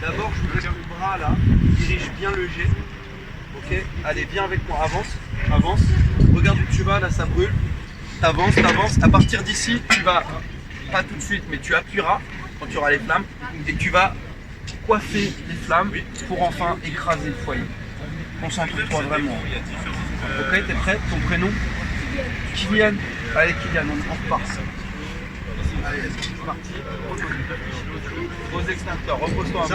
D'abord, je vous laisse le bras là, dirige bien le jet. Ok, allez, viens avec moi, avance, avance. Regarde où tu vas, là ça brûle. T'avances, t'avances. À partir d'ici, tu vas, pas tout de suite, mais tu appuieras quand tu auras les flammes et tu vas coiffer les flammes pour enfin écraser le foyer. Concentre-toi vraiment. Ok, t'es prêt? Ton prénom? Kylian. Allez, Kylian, on repart. Allez, c'est parti. Pose extincteur, repose-toi un peu.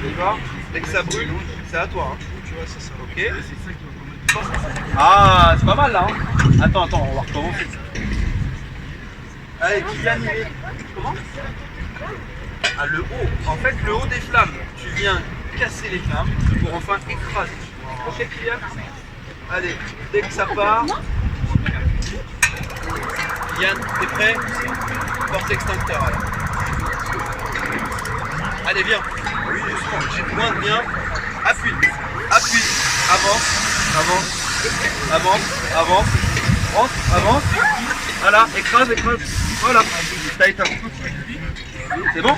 On y va. Dès que ça brûle, c'est à toi. Ok. Ah, c'est pas mal là. Attends, on va recommencer. Allez, Kylian, il est. Comment? Ah, le haut. En fait, le haut des flammes. Tu viens casser les flammes pour enfin écraser. Ok, Kylian? Allez, dès que ça part. Yann, t'es prêt? Porte extincteur, allez. Allez, viens. Oui, doucement. Moins bien. Appuie. Appuie. Avance. Avance. Avance. Avance. Rentre. Avance. Voilà. Écrase, écrase. Voilà. T'as éteint. C'est bon?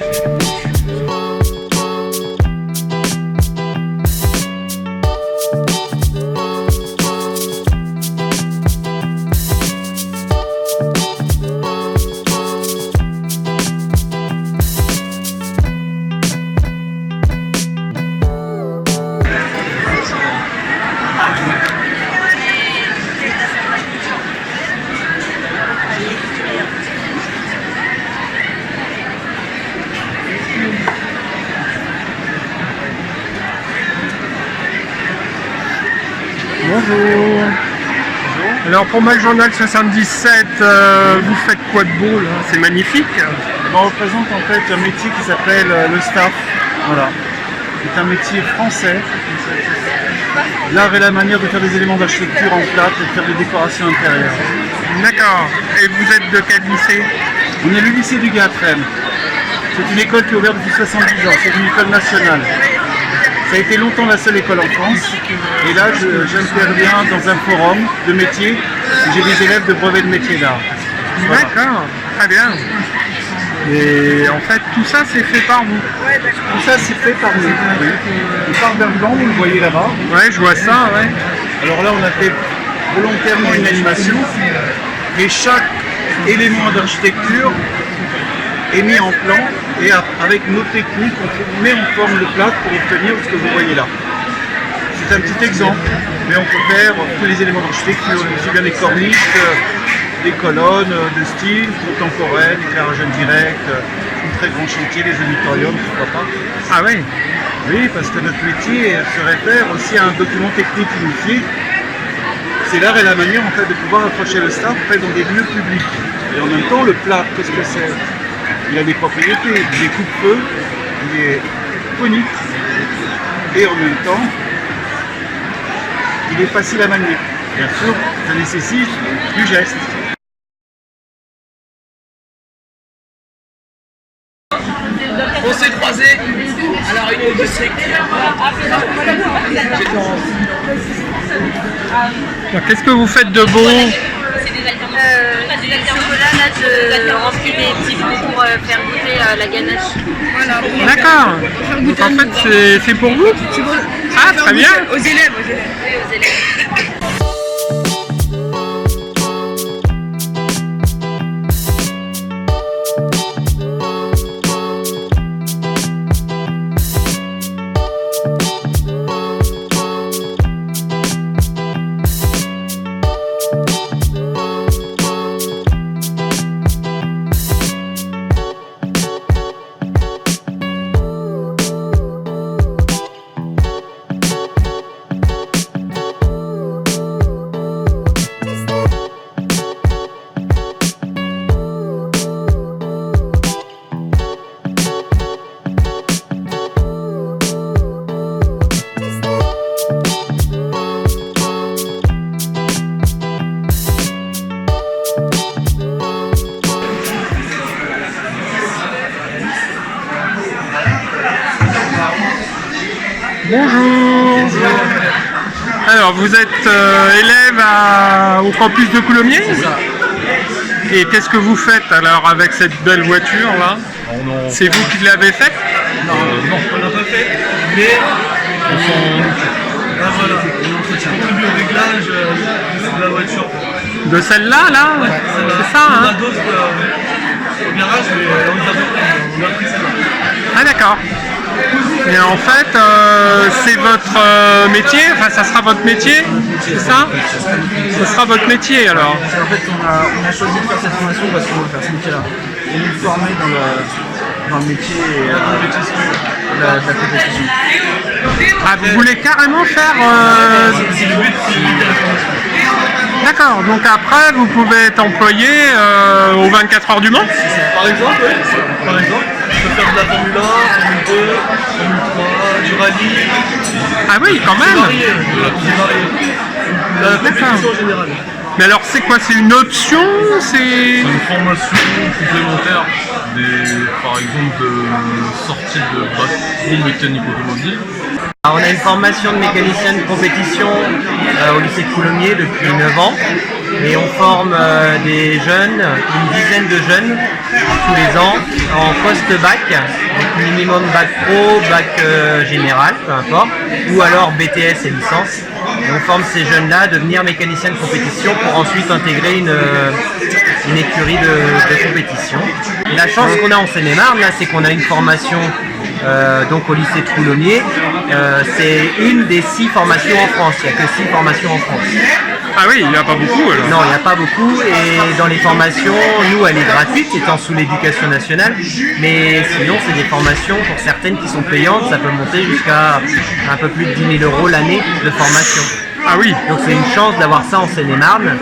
Bonjour. Alors pour McJournal 77, vous faites quoi de beau là? C'est magnifique. On représente en fait un métier qui s'appelle le staff. Voilà. C'est un métier français. L'art et la manière de faire des éléments d'architecture en plâtre et de faire des décorations intérieures. D'accord. Et vous êtes de quel lycée? On est le lycée du Gatrem. C'est une école qui est ouverte depuis 70 ans. C'est une école nationale. Ça a été longtemps la seule école en France. Et là, j'interviens dans un forum de métiers où j'ai des élèves de brevet de métier d'art. Voilà. D'accord, très bien. Et en fait, tout ça, c'est fait par vous? Tout ça, c'est fait par nous. Oui. Et par Bergland, vous le voyez là-bas. Ouais, je vois ça, ouais. Alors là, on a fait volontairement une animation. Et chaque élément d'architecture est mis en plan. Et avec nos techniques, on met en forme le plâtre pour obtenir ce que vous voyez là. C'est un petit exemple, mais on peut faire tous les éléments d'architecture, aussi bien des corniches, des colonnes de style contemporain, éclairage indirect, un très grand chantier, les auditoriums, pourquoi pas. Ah oui? Oui, parce que notre métier se réfère aussi à un document technique unifié. C'est l'art et la manière en fait de pouvoir approcher le staff en fait, dans des lieux publics. Et en même temps, le plâtre, qu'est-ce que c'est? Il a des propriétés, il est coupe-feu, il est conique et en même temps, il est facile à manier. Bien sûr, ça nécessite du geste. On s'est croisés. Alors une de ces Qu'est-ce que vous faites de beau? Du chocolat, là, je remplis des petits bouts pour faire goûter la ganache. Voilà. D'accord. Donc en fait, c'est pour vous? Ah, très bien. Aux élèves. Oui, aux élèves. Bonjour. Alors, vous êtes élève au campus de Coulommiers? Et qu'est-ce que vous faites alors avec cette belle voiture là? C'est vous qui l'avez faite? Non, on l'a pas fait, mais là voilà, on contribue au réglage de la voiture. De celle-là, là, c'est ça, On hein? a d'autres au garage, mais on a pris celle-là. Ah d'accord. Et en fait, c'est votre métier, enfin ça sera votre métier, c'est ça? Ce sera votre métier alors. En fait, on a choisi de faire cette formation parce qu'on veut faire ce métier-là. Et nous former dans le métier et de la compétition. Ah, vous voulez carrément faire... C'est le but, c'est de la formation. D'accord, donc après vous pouvez être employé aux 24 heures du Mans? Par exemple, oui. Par exemple, je peux faire de la Formule 1, Formule 2, Formule 3, du rallye. Ah oui, quand C'est même. varié, c'est varié. La compétition générale. Mais alors c'est quoi? C'est une option? C'est... Une formation complémentaire, par exemple, de sortie de bac pro mécanique automobile. Alors, on a une formation de mécanicien de compétition au lycée de Coulommiers depuis 9 ans et on forme des jeunes, une dizaine de jeunes tous les ans en post-bac, donc minimum bac pro, bac général, peu importe, ou alors BTS et licence. Et on forme ces jeunes-là à devenir mécaniciens de compétition pour ensuite intégrer une écurie de compétition. Et la chance qu'on a en Seine-et-Marne, là, c'est qu'on a une formation donc au lycée de Coulommiers. C'est une des 6 formations en France. Il n'y a que 6 formations en France. Ah oui, il n'y en a pas beaucoup alors. Non, il n'y a pas beaucoup. Et dans les formations, nous, elle est gratuite, étant sous l'éducation nationale. Mais sinon, c'est des formations pour certaines qui sont payantes. Ça peut monter jusqu'à un peu plus de 10 000 € l'année de formation. Ah oui. Donc c'est une chance d'avoir ça en Seine-et-Marne.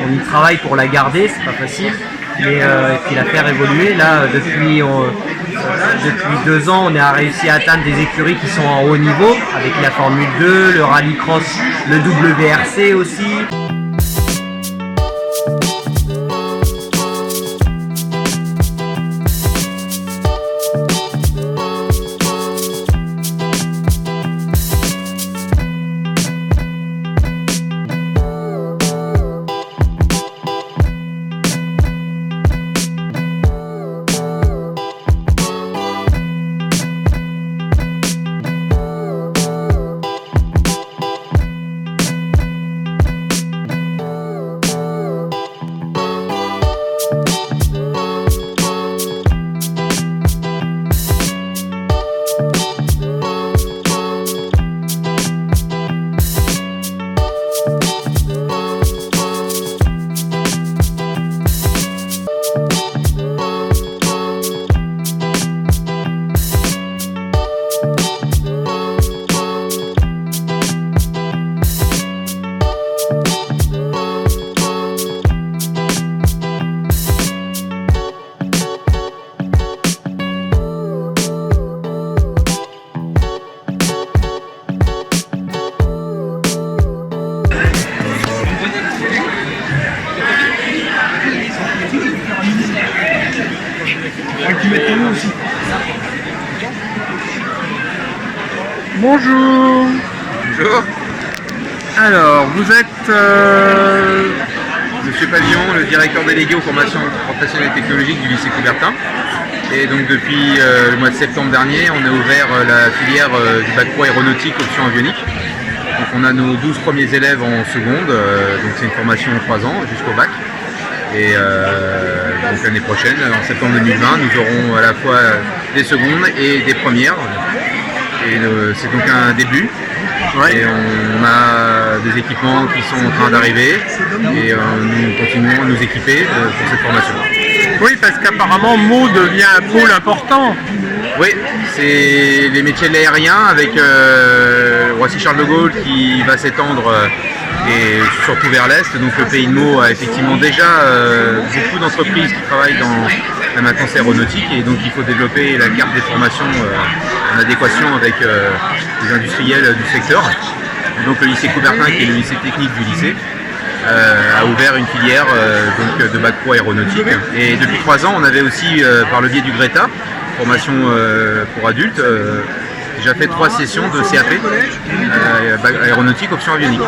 On y travaille pour la garder, c'est pas facile. Mais, et puis la faire évoluer. Là, depuis 2 ans, on a réussi à atteindre des écuries qui sont en haut niveau, avec la Formule 2, le rallycross, le WRC aussi. Bonjour. Bonjour, Alors, vous êtes... Monsieur Pavillon, le directeur délégué aux formations professionnelles et technologiques du lycée Coubertin. Et donc depuis le mois de septembre dernier, on a ouvert la filière du bac pro aéronautique option avionique. Donc on a nos 12 premiers élèves en seconde, donc c'est une formation en 3 ans jusqu'au bac. Et donc l'année prochaine, en septembre 2020, nous aurons à la fois des secondes et des premières. Et c'est donc un début. Et on a des équipements qui sont en train d'arriver et nous continuons à nous équiper pour cette formation. Oui, parce qu'apparemment Meaux devient un pôle important. Oui, c'est les métiers de l'aérien avec Roissy-Charles de Gaulle qui va s'étendre et surtout vers l'Est. Donc le pays de Meaux a effectivement déjà beaucoup d'entreprises qui travaillent dans la maintenance aéronautique et donc il faut développer la carte des formations en adéquation avec les industriels du secteur. Donc le lycée Coubertin, qui est le lycée technique du lycée, a ouvert une filière donc, de bac pro aéronautique. Et depuis 3 ans, on avait aussi, par le biais du GRETA, formation pour adultes, déjà fait 3 sessions de CAP, aéronautique option avionique.